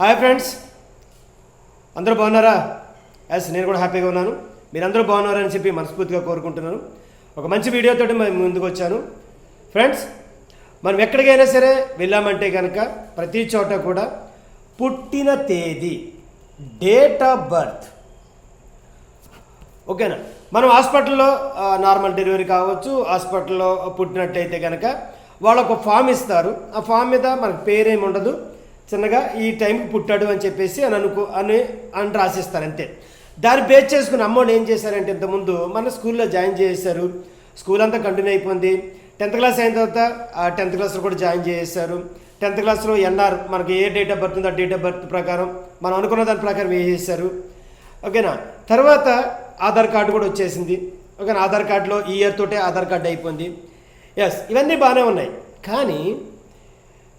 Hi friends, అందరూ బాగున్నారా? Yes, నేను కూడా హ్యాపీగా ఉన్నాను. మీరందరూ బాగున్నారని చెప్పి మనస్ఫూర్తిగా కోరుకుంటున్నాను. ఒక మంచి వీడియోతో మేము ముందుకు వచ్చాను. ఫ్రెండ్స్, మనం ఎక్కడికైనా సరే వెళ్ళామంటే కనుక ప్రతి చోట కూడా పుట్టిన తేదీ, డేట్ ఆఫ్ బర్త్, ఓకేనా? మనం హాస్పిటల్లో నార్మల్ డెలివరీ కావచ్చు, హాస్పిటల్లో పుట్టినట్టయితే కనుక వాళ్ళు ఒక ఫామ్ ఇస్తారు. ఆ ఫామ్ మీద మనకు పేరేమి ఉండదు, చిన్నగా ఈ టైంకి పుట్టాడు అని చెప్పేసి అని రాసిస్తారు అంతే. దాన్ని బేస్ చేసుకుని అమ్మోడు ఏం చేశారంటే, ఇంతకుముందు మన స్కూల్లో జాయిన్ చేశారు. స్కూల్ అంతా కంటిన్యూ అయిపోయింది. 10th క్లాస్ అయిన తర్వాత 10th క్లాస్లో కూడా జాయిన్ చేశారు. 10th క్లాస్లో ఎన్ఆర్ మనకి ఏ డేట్ ఆఫ్ బర్త్ ఉందో ఆ డేట్ ఆఫ్ బర్త్ ప్రకారం మనం అనుకున్న దాని ప్రకారం వేసేసారు, ఓకేనా? తర్వాత ఆధార్ కార్డు కూడా వచ్చేసింది, ఓకేనా? ఆధార్ కార్డులో ఈ ఇయర్ తోటే ఆధార్ కార్డు అయిపోయింది. ఎస్, ఇవన్నీ బాగానే ఉన్నాయి. కానీ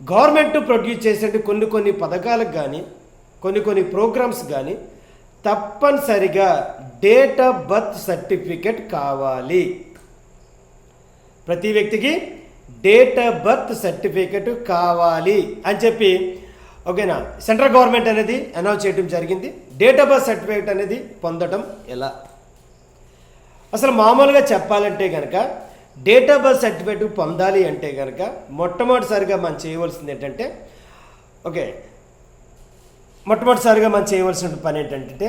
గవర్నమెంట్ ప్రొడ్యూస్ చేసే కొన్ని పథకాలకు కానీ కొన్ని ప్రోగ్రామ్స్ కానీ తప్పనిసరిగా డేట్ ఆఫ్ బర్త్ సర్టిఫికెట్ కావాలి. ప్రతి వ్యక్తికి డేట్ ఆఫ్ బర్త్ సర్టిఫికెట్ కావాలి అని చెప్పి, ఓకేనా, సెంట్రల్ గవర్నమెంట్ అనేది అనౌన్స్ చేయడం జరిగింది. డేట్ ఆఫ్ బర్త్ సర్టిఫికెట్ అనేది పొందడం ఎలా? అసలు మామూలుగా చెప్పాలంటే కనుక డేట్ ఆఫ్ బర్త్ సర్టిఫికేట్ పొందాలి అంటే కనుక మొట్టమొదటిసారిగా మనం చేయవలసింది ఏంటంటే, మొట్టమొదటిసారిగా మనం చేయవలసిన పని ఏంటంటే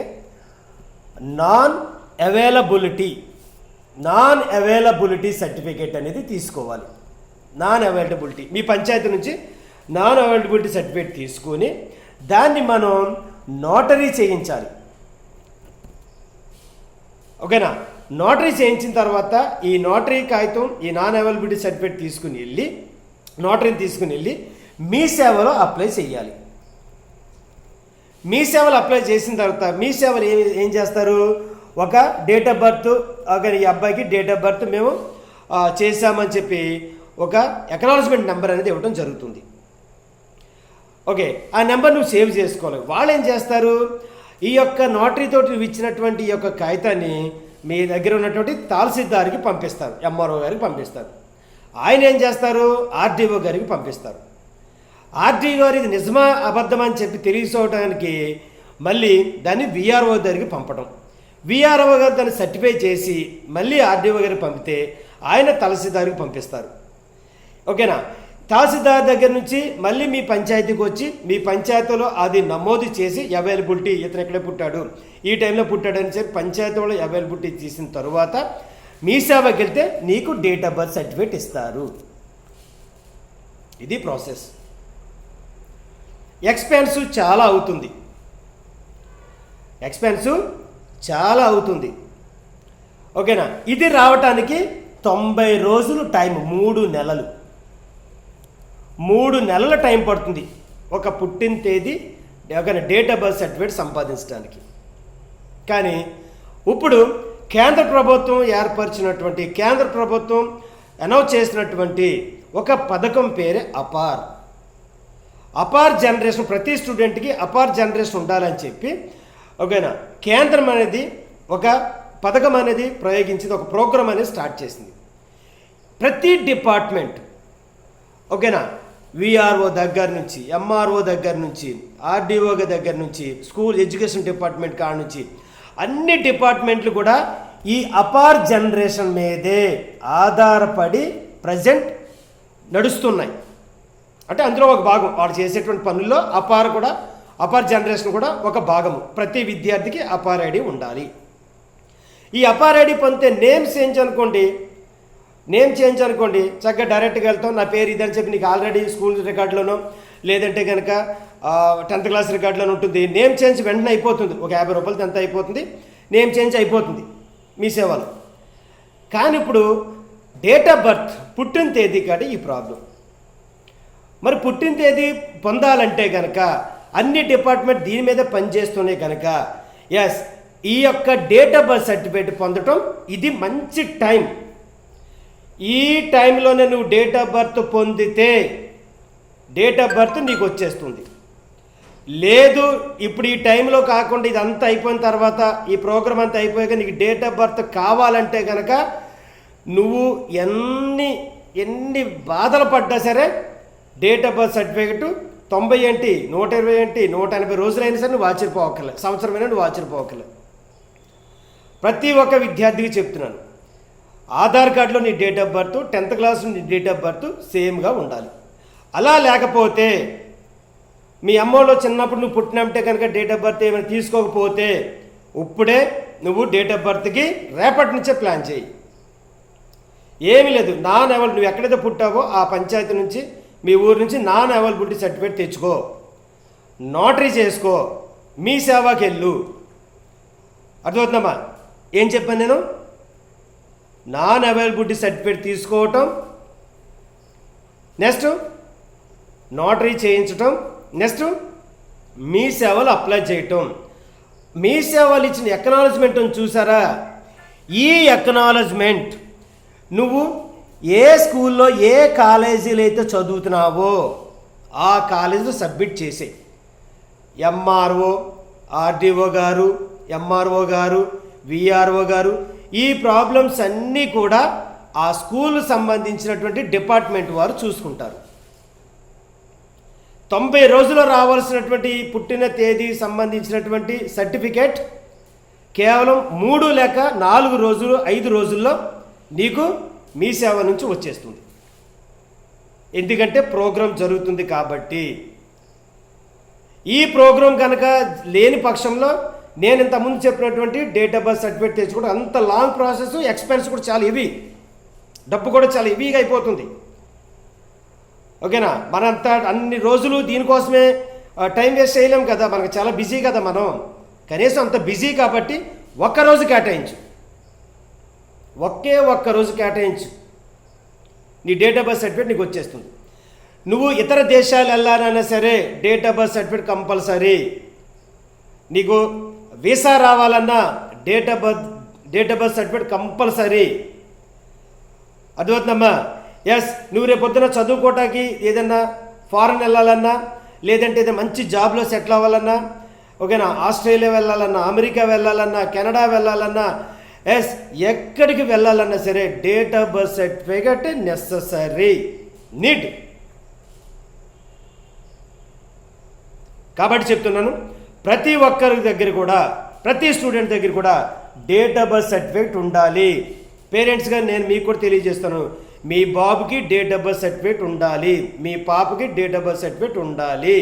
నాన్ అవైలబిలిటీ సర్టిఫికేట్ అనేది తీసుకోవాలి. నాన్ అవైలబిలిటీ, మీ పంచాయతీ నుంచి నాన్ అవైలబిలిటీ సర్టిఫికేట్ తీసుకొని దాన్ని మనం నోటరీ చేయించాలి, ఓకేనా? నోటరీ చేయించిన తర్వాత ఈ నోటరీ కాగితం, ఈ నాన్ అవైలబిలిటీ సర్టిఫికేట్ నోటరీని తీసుకుని వెళ్ళి మీ సేవలో అప్లై చేయాలి. మీ సేవలు అప్లై చేసిన తర్వాత మీ సేవలు ఏం చేస్తారు? ఒక డేట్ ఆఫ్ బర్త్, ఈ అబ్బాయికి డేట్ ఆఫ్ బర్త్ మేము చేశామని చెప్పి ఒక అక్నాలజ్మెంట్ నెంబర్ అనేది ఇవ్వడం జరుగుతుంది. ఓకే, ఆ నెంబర్ నువ్వు సేవ్ చేసుకోవాలి. వాళ్ళు ఏం చేస్తారు? ఈ యొక్క నోటరీతో నువ్వు ఇచ్చినటువంటి ఈ యొక్క కాగితాన్ని మీ దగ్గర ఉన్నటువంటి తహసీల్దార్కి పంపిస్తారు, ఎంఆర్ఓ గారికి పంపిస్తారు. ఆయన ఏం చేస్తారు? ఆర్డీఓ గారికి పంపిస్తారు. ఆర్డీఓ గారు ఇది నిజమా అబద్ధమా అని చెప్పి తెలుసుకోవడానికి మళ్ళీ దాన్ని విఆర్ఓ దగ్గరికి పంపడం. విఆర్ఓ గారు దాన్ని సర్టిఫై చేసి మళ్ళీ ఆర్డీఓ గారికి పంపితే ఆయన తహసీల్దార్కి పంపిస్తారు, ఓకేనా? తహసీల్దార్ దగ్గర నుంచి మళ్ళీ మీ పంచాయతీకి వచ్చి మీ పంచాయతీలో అది నమోదు చేసి అవైలబిలిటీ, ఇతను ఎక్కడే పుట్టాడు, ఈ టైంలో పుట్టాడు అని చెప్పి పంచాయతీలో అవైలబిలిటీ చేసిన తర్వాత మీ సేవకి వెళ్తే నీకు డేట్ ఆఫ్ బర్త్ సర్టిఫికేట్ ఇస్తారు. ఇది ప్రాసెస్. ఎక్స్పెన్స్ చాలా అవుతుంది, ఓకేనా? ఇది రావటానికి 90 రోజులు టైం, 3 నెలల టైం పడుతుంది ఒక పుట్టిన తేదీ, ఒక డేట్ ఆఫ్ బర్త్ సర్టిఫికేట్ సంపాదించడానికి. కానీ ఇప్పుడు కేంద్ర ప్రభుత్వం ఏర్పరిచినటువంటి, కేంద్ర ప్రభుత్వం అనౌన్స్ చేసినటువంటి ఒక పథకం పేరే అపార్ జనరేషన్. ప్రతి స్టూడెంట్కి అపార్ జనరేషన్ ఉండాలని చెప్పి, ఓకేనా, కేంద్రం అనేది ఒక పథకం అనేది ప్రయోగించింది, ఒక ప్రోగ్రామ్ అనేది స్టార్ట్ చేసింది. ప్రతి డిపార్ట్మెంట్, ఓకేనా, విఆర్ఓ దగ్గర నుంచి, ఎంఆర్ఓ దగ్గర నుంచి, ఆర్డీఓ దగ్గర నుంచి, స్కూల్ ఎడ్యుకేషన్ డిపార్ట్మెంట్ కాడ నుంచి అన్ని డిపార్ట్మెంట్లు కూడా ఈ అపార్ జనరేషన్ మీదే ఆధారపడి ప్రజెంట్ నడుస్తున్నాయి. అంటే అందులో ఒక భాగం వాడు చేసేటువంటి పనుల్లో అపార్ జనరేషన్ కూడా ఒక భాగము. ప్రతి విద్యార్థికి అపార్ ఐడి ఉండాలి. ఈ అపార్ ఐడి పొందితే నేమ్ చేంజ్ అనుకోండి, చక్కగా డైరెక్ట్గా వెళ్తాం, నా పేరు ఇదని చెప్పి నీకు ఆల్రెడీ స్కూల్ రికార్డులోనో లేదంటే కనుక 10th క్లాస్ రికార్డులోనే ఉంటుంది. నేమ్ చేంజ్ వెంటనే అయిపోతుంది, ఒక 50 రూపాయలతో ఎంత అయిపోతుంది, నేమ్ చేంజ్ అయిపోతుంది మీ సేవలో. కానీ ఇప్పుడు డేట్ ఆఫ్ బర్త్, పుట్టిన తేదీ కాదు ఈ ప్రాబ్లం. మరి పుట్టిన తేదీ పొందాలంటే కనుక అన్ని డిపార్ట్మెంట్ దీని మీద పనిచేస్తున్నాయి కనుక ఎస్, ఈ యొక్క డేట్ ఆఫ్ బర్త్ సర్టిఫికేట్ పొందటం ఇది మంచి టైం. ఈ టైంలోనే నువ్వు డేట్ ఆఫ్ బర్త్ పొందితే డేట్ ఆఫ్ బర్త్ నీకు వచ్చేస్తుంది. లేదు ఇప్పుడు ఈ టైంలో కాకుండా ఇదంతా అయిపోయిన తర్వాత, ఈ ప్రోగ్రామ్ అంతా అయిపోయాక నీకు డేట్ ఆఫ్ బర్త్ కావాలంటే కనుక నువ్వు ఎన్ని బాధలు పడ్డా సరే డేట్ ఆఫ్ బర్త్ సర్టిఫికేట్ 90 ఏంటి, 120 ఏంటి, 180 రోజులైనా సరే నువ్వు ఆశ్చర్యపోవక్కర్లే, సంవత్సరమైనా నువ్వు ఆశ్చర్యపోవక్కర్లే. ప్రతి ఒక్క విద్యార్థికి చెప్తున్నాను, ఆధార్ కార్డులో నీ డేట్ ఆఫ్ బర్త్, 10th క్లాస్లో నీ డేట్ ఆఫ్ బర్త్ సేమ్గా ఉండాలి. అలా లేకపోతే మీ అమ్మోళ్ళు చిన్నప్పుడు నువ్వు పుట్టినట్టే కనుక డేట్ ఆఫ్ బర్త్ ఏమైనా తీసుకోకపోతే ఇప్పుడే నువ్వు డేట్ ఆఫ్ బర్త్కి రేపటి నుంచే ప్లాన్ చేయి. ఏమీ లేదు, నువ్వు ఎక్కడైతే పుట్టావో ఆ పంచాయతీ నుంచి, మీ ఊరు నుంచి అవైలబిలిటీ సర్టిఫికేట్ తెచ్చుకో, నోటరీ చేసుకో, మీ సేవాకి వెళ్ళు. అర్థమవుతుందమ్మా ఏం చెప్పాను నేను? అవైలబిలిటీ సర్టిఫికేట్ తీసుకోవటం, నెక్స్ట్ నోటరీ చేయించటం, నెక్స్ట్ మీ సేవలు అప్లై చేయటం. మీ సేవలు ఇచ్చిన ఎక్నాలజ్మెంట్ చూసారా? ఈ ఎక్నాలజ్మెంట్ నువ్వు ఏ స్కూల్లో ఏ కాలేజీలో అయితే చదువుతున్నావో ఆ కాలేజీలో సబ్మిట్ చేసే ఎంఆర్ఓ, ఆర్డీఓ గారు, ఎంఆర్ఓ గారు, విఆర్ఓ గారు, ఈ ప్రాబ్లమ్స్ అన్నీ కూడా ఆ స్కూల్ సంబంధించినటువంటి డిపార్ట్మెంట్ వారు చూసుకుంటారు. 90 రోజుల్లో రావాల్సినటువంటి పుట్టిన తేదీ సంబంధించినటువంటి సర్టిఫికేట్ కేవలం 3 లేక 4 రోజులు 5 రోజుల్లో నీకు మీ సేవ నుంచి వచ్చేస్తుంది. ఎందుకంటే ప్రోగ్రాం జరుగుతుంది కాబట్టి. ఈ ప్రోగ్రాం కనుక లేని పక్షంలో నేను ఇంతకుముందు చెప్పినటువంటి డేట్ ఆఫ్ బర్త్ సర్టిఫికేట్ తెచ్చుకోవడం అంత లాంగ్ ప్రాసెస్, ఎక్స్పెన్స్ కూడా చాలా హెవీ, డబ్బు కూడా చాలా హెవీగా అయిపోతుంది. ఓకేనా? మనంతా అన్ని రోజులు దీనికోసమే టైం వేస్ట్ చేయలేం కదా, మనకు చాలా బిజీ కదా మనం. కనీసం అంత బిజీ కాబట్టి ఒక్కరోజు కేటాయించు, ఒక్క రోజు కేటాయించు, నీ డేట్ ఆఫ్ బర్త్ సర్టిఫికేట్ నీకు వచ్చేస్తుంది. నువ్వు ఇతర దేశాలు వెళ్ళాలన్నా సరే date of birth certificate compulsory. నీకు వీసా రావాలన్నా date of birth certificate compulsory. అర్థమవుతుందమ్మా? ఎస్, నువ్వు రేపు పొద్దున చదువుకోవటానికి ఏదన్నా ఫారెన్ వెళ్ళాలన్నా, లేదంటే ఏదైనా మంచి జాబ్లో సెటిల్ అవ్వాలన్నా, ఓకేనా, ఆస్ట్రేలియా వెళ్ళాలన్నా, అమెరికా వెళ్ళాలన్నా, కెనడా వెళ్ళాలన్నా, ఎస్ ఎక్కడికి వెళ్ళాలన్నా సరే date of birth certificate necessary, need. కాబట్టి చెప్తున్నాను, ప్రతి ఒక్కరి దగ్గర కూడా, ప్రతి స్టూడెంట్ దగ్గర కూడా డేట్ ఆఫ్ బర్త్ సర్టిఫికేట్ ఉండాలి. పేరెంట్స్గా నేను మీకు కూడా తెలియజేస్తాను, మీ బాబుకి డేట్ ఆఫ్ బర్త్ సర్టిఫికేట్ ఉండాలి, మీ పాపకి డేట్ ఆఫ్ బర్త్ సర్టిఫికేట్ ఉండాలి.